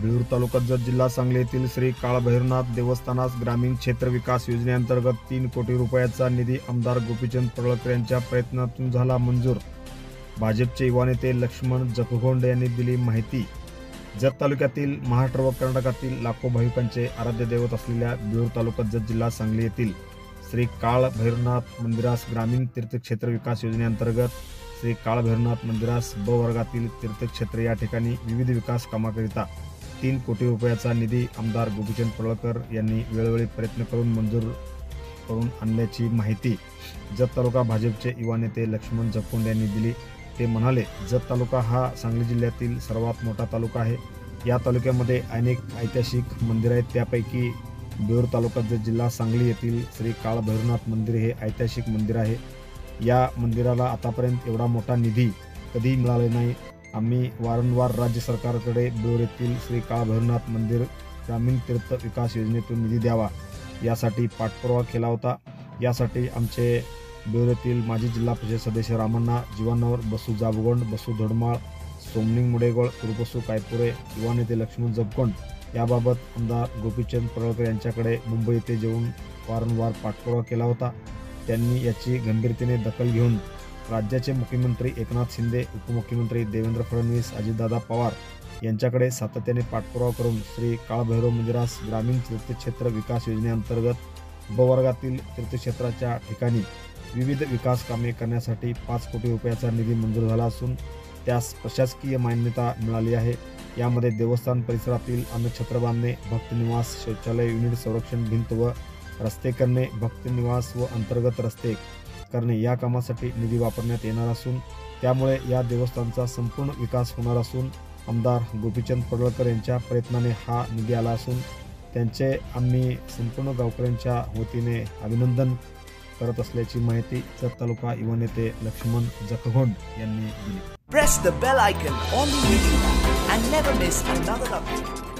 बिळूर तालुका जत जिल्हा सांगली येथील श्री काळभैरवनाथ देवस्थानास ग्रामीण क्षेत्र विकास योजनेअंतर्गत 3 कोटी रुपयाचा निधी आमदार गोपीचंद पडळकर यांच्या प्रयत्नातून झाला मंजूर। भाजपचे युवा नेते लक्ष्मण जखगोंड यांनी दिली माहिती। जत तालुक्यातील महाराष्ट्र व कर्नाटकातील लाखो भाविकांचे आराध्य दैवत असलेल्या बिळूर तालुका जत जिल्हा सांगली येथील श्री काळभैरवनाथ मंदिरास ग्रामीण तीर्थक्षेत्र विकास योजनेअंतर्गत श्री काळभैरवनाथ मंदिरास ब वर्गातील तीर्थक्षेत्र या ठिकाणी विविध विकास कामाकरिता 3 कोटी रुपयाचा निधी आमदार गोपीचंद पडळकर यांनी वेळोवेळी प्रयत्न करून मंजूर करून आणल्याची माहिती जत तालुका भाजपचे युवा नेते लक्ष्मण जखगोंड यांनी दिली। ते म्हणाले, जत तालुका हा सांगली जिल्ह्यातील सर्वात मोठा तालुका आहे। या तालुक्यामध्ये अनेक ऐतिहासिक मंदिरे आहेत। त्यापैकी बिळूर तालुका जत जिल्हा सांगली येथील श्री काळभैरवनाथ मंदिर हे ऐतिहासिक मंदिर आहे। या मंदिराला आतापर्यंत एवढा मोठा निधी कधीही मिळाला नाही। आम्ही वारंवार राज्य सरकारकडे बिळूर येथील श्री काळभैरवनाथ मंदिर ग्रामीण तीर्थ विकास योजनेतून निधी द्यावा यासाठी पाठपुरावा केला होता। यासाठी आमचे बिळूर येथील माजी जिल्हा परिषद सदस्य रामण्णा जीवानवर, बसू जाबगोंड, बसू धोडमाळ, सोमनिंग मुडेगोळ, कुरुबसू कायपुरे, युवा नेते लक्ष्मण जखगोंड याबाबत आमदार गोपीचंद पडळकर यांच्याकडे मुंबई येथे जेवून वारंवार पाठपुरावा केला होता। त्यांनी याची गंभीरतेने दखल घेऊन राज्याचे मुख्यमंत्री एकनाथ शिंदे, उपमुख्यमंत्री देवेंद्र फडणवीस, अजितदादा पवार यांच्याकडे सातत्याने पाठपुरावा करून श्री काळभैरव मंदिरास ग्रामीण तीर्थक्षेत्र विकास योजनेअंतर्गत ब वर्गातील तीर्थक्षेत्राच्या ठिकाणी विविध विकास कामे करण्यासाठी 5 कोटी रुपयाचा निधी मंजूर झाला असून त्यास प्रशासकीय मान्यता मिळाली आहे। यामध्ये देवस्थान परिसरातील अन्नछत्र बांधणे, भक्तनिवास, शौचालय युनिट, संरक्षण भिंत व रस्ते करणे, भक्तनिवास व अंतर्गत रस्ते करणे या कामासाठी निधी वापरण्यात येणार असून त्यामुळे या देवस्थानचा संपूर्ण विकास होणार असून आमदार गोपीचंद पडळकर यांच्या प्रयत्नाने हा निधी आला असून त्यांचे आम्ही संपूर्ण गावकऱ्यांच्या वतीने अभिनंदन करत असल्याची माहिती जत तालुका युवा नेते लक्ष्मण जखगोंड यांनी दिली। Press the bell icon on the YouTube and never miss another update.